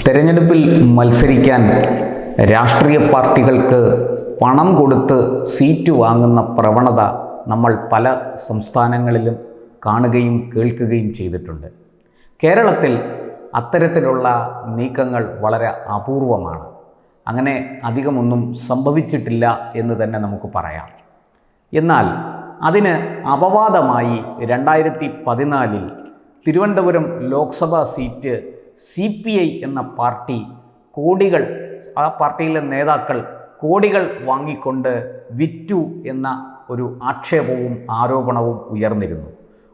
തെരഞ്ഞെടുപ്പിൽ മത്സരിക്കാൻ രാഷ്ട്രീയ പാർട്ടികൾക്ക് പണം കൊടുത്ത് സീറ്റ് വാങ്ങുന്ന പ്രവണത നമ്മൾ പല സംസ്ഥാനങ്ങളിലും കാണുകയും കേൾക്കുകയും ചെയ്തിട്ടുണ്ട്. കേരളത്തിൽ അത്തരത്തിലുള്ള നീക്കങ്ങൾ വളരെ അപൂർവമാണ്. അങ്ങനെ അധികമൊന്നും സംഭവിച്ചിട്ടില്ല എന്ന് തന്നെ നമുക്ക് പറയാം. എന്നാൽ അതിന് അപവാദമായി 2014 തിരുവനന്തപുരം ലോക്സഭാ സീറ്റ് CPI എന്ന പാർട്ടി ആ പാർട്ടിയിലെ നേതാക്കൾ കോടികൾ വാങ്ങിക്കൊണ്ട് വിറ്റു എന്ന ഒരു ആക്ഷേപവും ആരോപണവും ഉയർന്നിരുന്നു.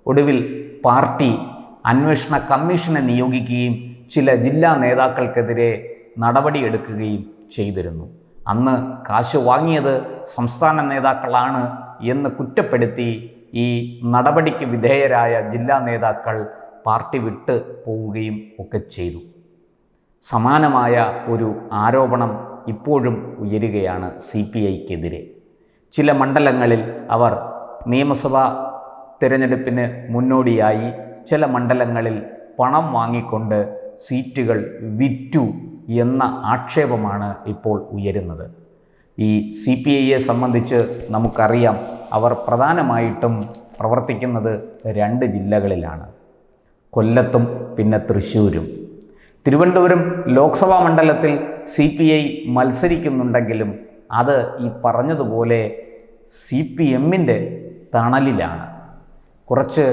ഒടുവിൽ പാർട്ടി അന്വേഷണ കമ്മീഷനെ നിയോഗിക്കുകയും ചില ജില്ലാ നേതാക്കൾക്കെതിരെ നടപടിയെടുക്കുകയും ചെയ്തിരുന്നു. അന്ന് കാശ് വാങ്ങിയത് സംസ്ഥാന നേതാക്കളാണ് എന്ന് കുറ്റപ്പെടുത്തി ഈ നടപടിക്ക് വിധേയരായ ജില്ലാ നേതാക്കൾ പാർട്ടി വിട്ട് പോവുകയും ഒക്കെ ചെയ്തു. സമാനമായ ഒരു ആരോപണം ഇപ്പോഴും ഉയരുകയാണ് CPIക്കെതിരെ. ചില മണ്ഡലങ്ങളിൽ അവർ നിയമസഭാ തിരഞ്ഞെടുപ്പിന് മുന്നോടിയായി ചില മണ്ഡലങ്ങളിൽ പണം വാങ്ങിക്കൊണ്ട് സീറ്റുകൾ വിറ്റു എന്ന ആക്ഷേപമാണ് ഇപ്പോൾ ഉയരുന്നത്. ഈ CPIയെ സംബന്ധിച്ച് നമുക്കറിയാം, അവർ പ്രധാനമായിട്ടും പ്രവർത്തിക്കുന്നത് 2 ജില്ലകളിലാണ്, കൊല്ലത്തും പിന്നെ തൃശ്ശൂരും. തിരുവനന്തപുരം ലോക്സഭാ മണ്ഡലത്തിൽ CPI മത്സരിക്കുന്നുണ്ടെങ്കിലും അത് ഈ പറഞ്ഞതുപോലെ CPMൻ്റെ തണലിലാണ്. കുറച്ച്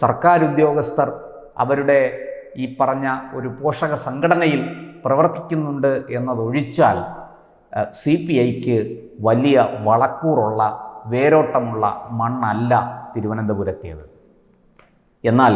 സർക്കാർ ഉദ്യോഗസ്ഥർ അവരുടെ ഈ പറഞ്ഞ ഒരു പോഷക സംഘടനയിൽ പ്രവർത്തിക്കുന്നുണ്ട് എന്നതൊഴിച്ചാൽ CPIക്ക് വലിയ വളക്കൂറുള്ള വേരോട്ടമുള്ള മണ്ണല്ല തിരുവനന്തപുരത്തേത്. എന്നാൽ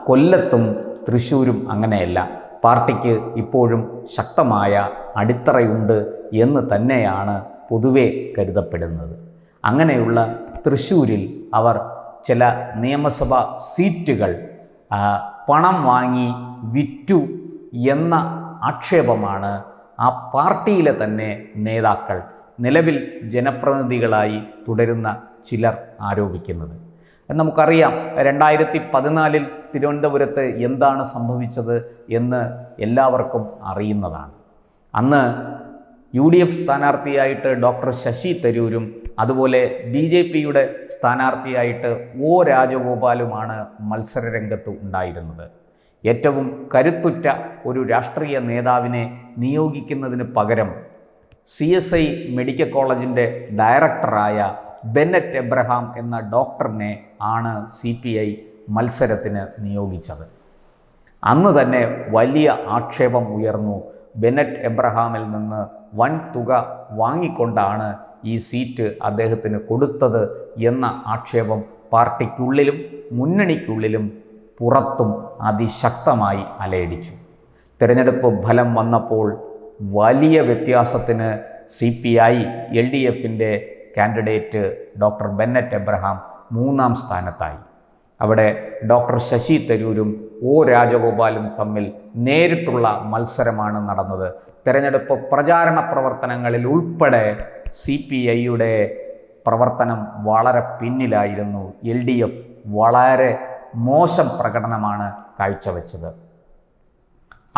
കൊല്ലത്തും തൃശ്ശൂരും അങ്ങനെയല്ല. പാർട്ടിക്ക് ഇപ്പോഴും ശക്തമായ അടിത്തറയുണ്ട് എന്ന് തന്നെയാണ് പൊതുവെ കരുതപ്പെടുന്നത്. അങ്ങനെയുള്ള തൃശ്ശൂരിൽ അവർ ചില നിയമസഭാ സീറ്റുകൾ പണം വാങ്ങി വിറ്റു എന്ന ആക്ഷേപമാണ് ആ പാർട്ടിയിലെ തന്നെ നേതാക്കൾ, നിലവിൽ ജനപ്രതിനിധികളായി തുടരുന്ന ചിലർ ആരോപിക്കുന്നത്. നമുക്കറിയാം, 2014 തിരുവനന്തപുരത്ത് എന്താണ് സംഭവിച്ചത് എന്ന് എല്ലാവർക്കും അറിയുന്നതാണ്. അന്ന് UDF സ്ഥാനാർത്ഥിയായിട്ട് ഡോക്ടർ ശശി തരൂരും അതുപോലെ BJPയുടെ സ്ഥാനാർത്ഥിയായിട്ട് O രാജഗോപാലുമാണ് മത്സരരംഗത്ത് ഉണ്ടായിരുന്നത്. ഏറ്റവും കരുത്തുറ്റ ഒരു രാഷ്ട്രീയ നേതാവിനെ നിയോഗിക്കുന്നതിന് പകരം CSI മെഡിക്കൽ കോളേജിൻ്റെ ഡയറക്ടറായ ബെന്നറ്റ് എബ്രഹാം എന്ന ഡോക്ടറിനെ ആണ് CPI മത്സരത്തിന് നിയോഗിച്ചത്. അന്ന് തന്നെ വലിയ ആക്ഷേപം ഉയർന്നു. ബെന്നറ്റ് എബ്രഹാമിൽ നിന്ന് വൻ തുക വാങ്ങിക്കൊണ്ടാണ് ഈ സീറ്റ് അദ്ദേഹത്തിന് കൊടുത്തത് എന്ന ആക്ഷേപം പാർട്ടിക്കുള്ളിലും മുന്നണിക്കുള്ളിലും പുറത്തും അതിശക്തമായി അലയടിച്ചു. തിരഞ്ഞെടുപ്പ് ഫലം വന്നപ്പോൾ വലിയ വ്യത്യാസത്തിന് CPI LDFൻ്റെ കാൻഡിഡേറ്റ് ഡോക്ടർ ബെന്നറ്റ് എബ്രഹാം 3ാം സ്ഥാനത്തായി. അവിടെ ഡോക്ടർ ശശി തരൂരും O രാജഗോപാലും തമ്മിൽ നേരിട്ടുള്ള മത്സരമാണ് നടന്നത്. തിരഞ്ഞെടുപ്പ് പ്രചാരണ പ്രവർത്തനങ്ങളിൽ ഉൾപ്പെടെ CPIയുടെ പ്രവർത്തനം വളരെ പിന്നിലായിരുന്നു. LDF വളരെ മോശം പ്രകടനമാണ് കാഴ്ചവെച്ചത്.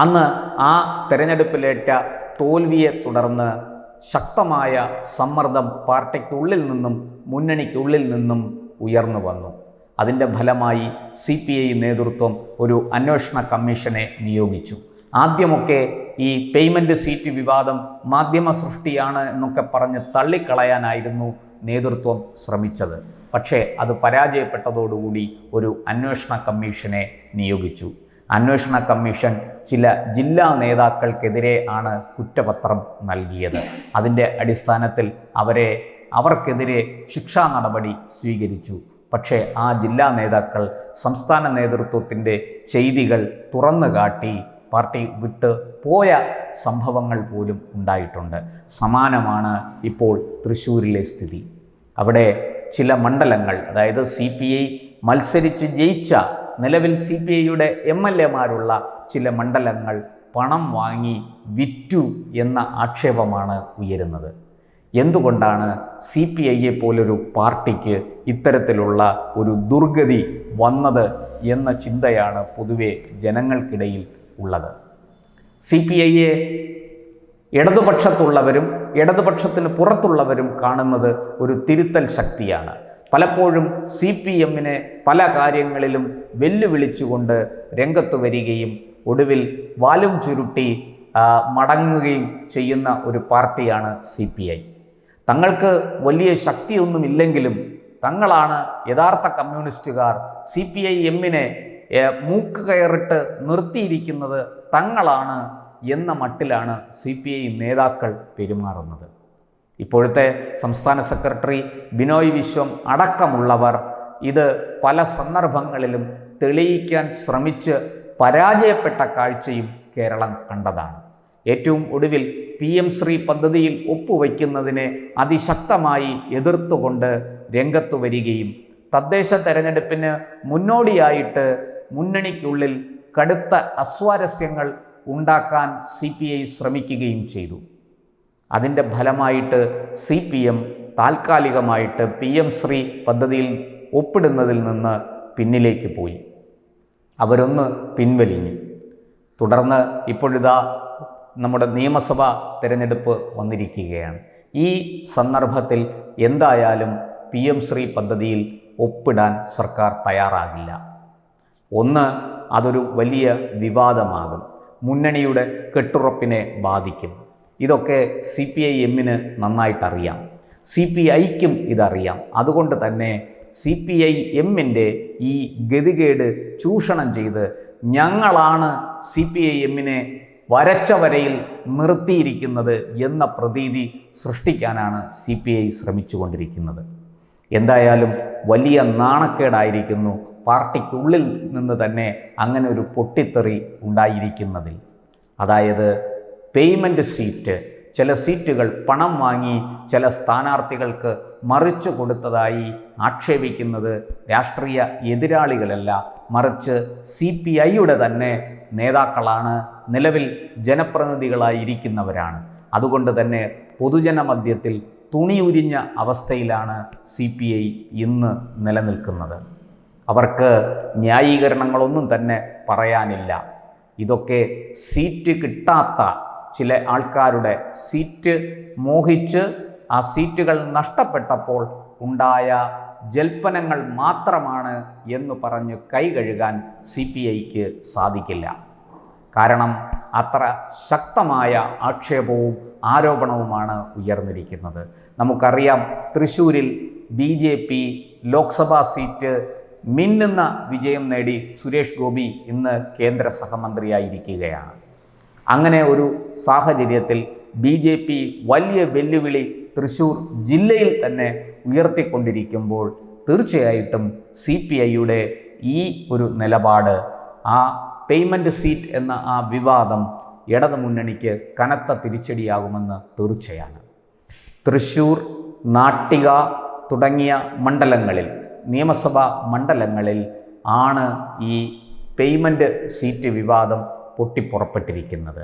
അന്ന് ആ തിരഞ്ഞെടുപ്പിലേറ്റ തോൽവിയെ തുടർന്ന് ശക്തമായ സമ്മർദ്ദം പാർട്ടിക്കുള്ളിൽ നിന്നും മുന്നണിക്കുള്ളിൽ നിന്നും ഉയർന്നു വന്നു. അതിൻ്റെ ഫലമായി CPI നേതൃത്വം ഒരു അന്വേഷണ കമ്മീഷനെ നിയോഗിച്ചു. ആദ്യമൊക്കെ ഈ പേയ്മെൻറ്റ് സീറ്റ് വിവാദം മാധ്യമ സൃഷ്ടിയാണ് എന്നൊക്കെ പറഞ്ഞ് തള്ളിക്കളയാനായിരുന്നു നേതൃത്വം ശ്രമിച്ചത്. പക്ഷേ അത് പരാജയപ്പെട്ടതോടുകൂടി ഒരു അന്വേഷണ കമ്മീഷനെ നിയോഗിച്ചു. അന്വേഷണ കമ്മീഷൻ ചില ജില്ലാ നേതാക്കൾക്കെതിരെ ആണ് കുറ്റപത്രം നൽകിയത്. അതിൻ്റെ അടിസ്ഥാനത്തിൽ അവർക്കെതിരെ ശിക്ഷാ നടപടി സ്വീകരിച്ചു. പക്ഷേ ആ ജില്ലാ നേതാക്കൾ സംസ്ഥാന നേതൃത്വത്തിൻ്റെ ചെയ്തികൾ തുറന്നു കാട്ടി പാർട്ടി വിട്ട് പോയ സംഭവങ്ങൾ പോലും ഉണ്ടായിട്ടുണ്ട്. സമാനമാണ് ഇപ്പോൾ തൃശ്ശൂരിലെ സ്ഥിതി. അവിടെ ചില മണ്ഡലങ്ങൾ, അതായത് CPI മത്സരിച്ച് ജയിച്ച നിലവിൽ CPIയുടെ MLAമാരുള്ള ചില മണ്ഡലങ്ങൾ പണം വാങ്ങി വിറ്റു എന്ന ആക്ഷേപമാണ് ഉയരുന്നത്. എന്തുകൊണ്ടാണ് CPIയെ പോലൊരു പാർട്ടിക്ക് ഇത്തരത്തിലുള്ള ഒരു ദുർഗതി വന്നത് എന്ന ചിന്തയാണ് പൊതുവെ ജനങ്ങൾക്കിടയിൽ ഉള്ളത്. CPIയെ ഇടതുപക്ഷത്തുള്ളവരും ഇടതുപക്ഷത്തിന് പുറത്തുള്ളവരും കാണുന്നത് ഒരു തിരുത്തൽ ശക്തിയാണ്. പലപ്പോഴും CPMനെ പല കാര്യങ്ങളിലും വെല്ലുവിളിച്ചുകൊണ്ട് രംഗത്ത് വരികയും ഒടുവിൽ വാലും ചുരുട്ടി മടങ്ങുകയും ചെയ്യുന്ന ഒരു പാർട്ടിയാണ് CPI. തങ്ങൾക്ക് വലിയ ശക്തിയൊന്നുമില്ലെങ്കിലും തങ്ങളാണ് യഥാർത്ഥ കമ്മ്യൂണിസ്റ്റുകാർ, CPIMനെ മൂക്ക് കയറിട്ട് നിർത്തിയിരിക്കുന്നത് തങ്ങളാണ് എന്ന മട്ടിലാണ് CPI നേതാക്കൾ പെരുമാറുന്നത്. ഇപ്പോഴത്തെ സംസ്ഥാന സെക്രട്ടറി ബിനോയ് വിശ്വം അടക്കമുള്ളവർ ഇത് പല സന്ദർഭങ്ങളിലും തെളിയിക്കാൻ ശ്രമിച്ച് പരാജയപ്പെട്ട കാഴ്ചയും കേരളം കണ്ടതാണ്. ഏറ്റവും ഒടുവിൽ PM ശ്രീ പദ്ധതിയിൽ ഒപ്പുവയ്ക്കുന്നതിനെ അതിശക്തമായി എതിർത്തുകൊണ്ട് രംഗത്ത് വരികയും തദ്ദേശ തെരഞ്ഞെടുപ്പിന് മുന്നോടിയായിട്ട് മുന്നണിക്കുള്ളിൽ കടുത്ത അസ്വാരസ്യങ്ങൾ ഉണ്ടാക്കാൻ CPI ശ്രമിക്കുകയും ചെയ്തു. അതിൻ്റെ ഫലമായിട്ട് CPM താൽക്കാലികമായിട്ട് PM ശ്രീ പദ്ധതിയിൽ ഒപ്പിടുന്നതിൽ നിന്ന് പിന്നിലേക്ക് പോയി. അവരൊന്ന് പിൻവലിഞ്ഞു. തുടർന്ന് ഇപ്പോഴിതാ നമ്മുടെ നിയമസഭാ തിരഞ്ഞെടുപ്പ് വന്നിരിക്കുകയാണ്. ഈ സന്ദർഭത്തിൽ എന്തായാലും PM ശ്രീ പദ്ധതിയിൽ ഒപ്പിടാൻ സർക്കാർ തയ്യാറാകില്ല. ഒന്ന്, അതൊരു വലിയ വിവാദമാകും, മുന്നണിയുടെ കെട്ടുറപ്പിനെ ബാധിക്കും. ഇതൊക്കെ CPIMന് നന്നായിട്ടറിയാം, CPIക്കും ഇതറിയാം. അതുകൊണ്ട് തന്നെ CPIMൻ്റെ ഈ ഗതികേട് ചൂഷണം ചെയ്ത് ഞങ്ങളാണ് CPIMനെ വരച്ച വരയിൽ നിർത്തിയിരിക്കുന്നത് എന്ന പ്രതീതി സൃഷ്ടിക്കാനാണ് CPI ശ്രമിച്ചുകൊണ്ടിരിക്കുന്നത്. എന്തായാലും വലിയ നാണക്കേടായിരിക്കുന്നു പാർട്ടിക്കുള്ളിൽ നിന്ന് തന്നെ അങ്ങനെ ഒരു പൊട്ടിത്തെറി ഉണ്ടായിരിക്കുന്നതിൽ. അതായത് പേയ്മെൻറ്റ് സീറ്റ്, ചില സീറ്റുകൾ പണം വാങ്ങി ചില സ്ഥാനാർത്ഥികൾക്ക് മറിച്ചു കൊടുത്തതായി ആക്ഷേപിക്കുന്നത് രാഷ്ട്രീയ എതിരാളികളല്ല, മറിച്ച് CPIയുടെ തന്നെ നേതാക്കളാണ്, നിലവിൽ ജനപ്രതിനിധികളായിരിക്കുന്നവരാണ്. അതുകൊണ്ട് തന്നെ പൊതുജന മധ്യത്തിൽ തുണിയുരിഞ്ഞ അവസ്ഥയിലാണ് CPI ഇന്ന് നിലനിൽക്കുന്നത്. അവർക്ക് ന്യായീകരണങ്ങളൊന്നും തന്നെ പറയാനില്ല. ഇതൊക്കെ സീറ്റ് കിട്ടാത്ത ചില ആൾക്കാരുടെ സീറ്റ് മോഹിച്ച് ആ സീറ്റുകൾ നഷ്ടപ്പെട്ടപ്പോൾ ഉണ്ടായ ജൽപ്പനങ്ങൾ മാത്രമാണ് എന്ന് പറഞ്ഞ് കൈ കഴുകാൻ CPIക്ക് സാധിക്കില്ല. കാരണം അത്ര ശക്തമായ ആക്ഷേപവും ആരോപണവുമാണ് ഉയർന്നിരിക്കുന്നത്. നമുക്കറിയാം, തൃശ്ശൂരിൽ BJP ലോക്സഭാ സീറ്റ് മിന്നുന്ന വിജയം നേടി സുരേഷ് ഗോപി ഇന്ന് കേന്ദ്ര സഹമന്ത്രിയായിരിക്കുകയാണ്. അങ്ങനെ ഒരു സാഹചര്യത്തിൽ BJP വലിയ വെല്ലുവിളി തൃശ്ശൂർ ജില്ലയിൽ തന്നെ ഉയർത്തിക്കൊണ്ടിരിക്കുമ്പോൾ തീർച്ചയായിട്ടും CPIയുടെ ഈ ഒരു നിലപാട്, ആ പേയ്മെൻറ്റ് സീറ്റ് എന്ന ആ വിവാദം ഇടതുമുന്നണിക്ക് കനത്ത തിരിച്ചടിയാകുമെന്ന് തീർച്ചയാണ്. തൃശ്ശൂർ, നാട്ടിക തുടങ്ങിയ മണ്ഡലങ്ങളിൽ, നിയമസഭാ മണ്ഡലങ്ങളിൽ ആണ് ഈ പേയ്മെൻറ്റ് സീറ്റ് വിവാദം പൊട്ടിപ്പുറപ്പെട്ടിരിക്കുന്നത്.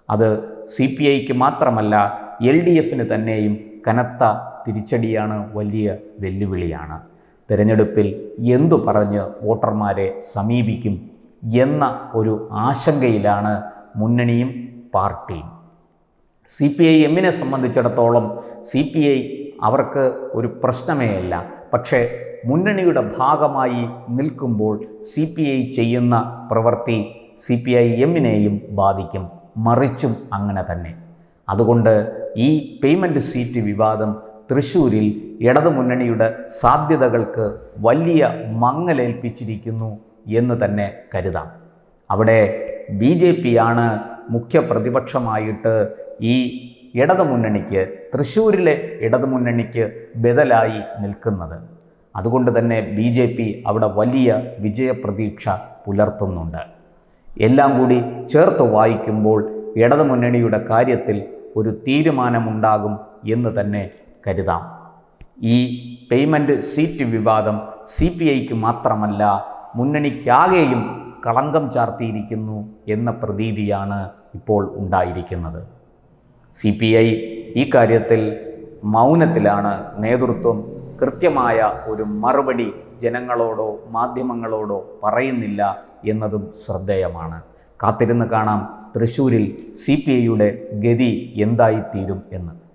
അത് CPIക്ക് മാത്രമല്ല LDFന് തന്നെയും കനത്ത തിരിച്ചടിയാണ്, വലിയ വെല്ലുവിളിയാണ്. തിരഞ്ഞെടുപ്പിൽ എന്തു പറഞ്ഞ് വോട്ടർമാരെ സമീപിക്കും എന്ന ഒരു ആശങ്കയിലാണ് മുന്നണിയും പാർട്ടിയും. CPIMനെ സംബന്ധിച്ചിടത്തോളം CPI അവർക്ക് ഒരു പ്രശ്നമേ അല്ല. പക്ഷേ മുന്നണിയുടെ ഭാഗമായി നിൽക്കുമ്പോൾ CPI ചെയ്യുന്ന പ്രവൃത്തി CPIMനെയും ബാധിക്കും, മറിച്ചും അങ്ങനെ തന്നെ. അതുകൊണ്ട് ഈ പേയ്മെൻറ്റ് സീറ്റ് വിവാദം തൃശ്ശൂരിൽ ഇടതുമുന്നണിയുടെ സാധ്യതകൾക്ക് വലിയ മങ്ങലേൽപ്പിച്ചിരിക്കുന്നു എന്ന് തന്നെ കരുതാം. അവിടെ BJPയാണ് മുഖ്യ പ്രതിപക്ഷമായിട്ട് ഈ ഇടതുമുന്നണിക്ക്, തൃശ്ശൂരിലെ ഇടതുമുന്നണിക്ക് ബദലായി നിൽക്കുന്നത്. അതുകൊണ്ട് തന്നെ BJP അവിടെ വലിയ വിജയപ്രതീക്ഷ പുലർത്തുന്നുണ്ട്. എല്ലാം കൂടി ചേർത്ത് വായിക്കുമ്പോൾ ഇടതുമുന്നണിയുടെ കാര്യത്തിൽ ഒരു തീരുമാനമുണ്ടാകും എന്ന് തന്നെ കരുതാം. ഈ പേയ്മെൻറ്റ് സീറ്റ് വിവാദം CPIക്ക് മാത്രമല്ല മുന്നണിക്കാകെയും കളങ്കം ചാർത്തിയിരിക്കുന്നു എന്ന പ്രതീതിയാണ് ഇപ്പോൾ ഉണ്ടായിരിക്കുന്നത്. CPI ഈ കാര്യത്തിൽ മൗനത്തിലാണ്. നേതൃത്വം കൃത്യമായ ഒരു മറുപടി ജനങ്ങളോടോ മാധ്യമങ്ങളോടോ പറയുന്നില്ല എന്നതും ശ്രദ്ധേയമാണ്. കാത്തിരുന്ന് കാണാം തൃശ്ശൂരിൽ CPIയുടെ ഗതി എന്തായിത്തീരും എന്ന്.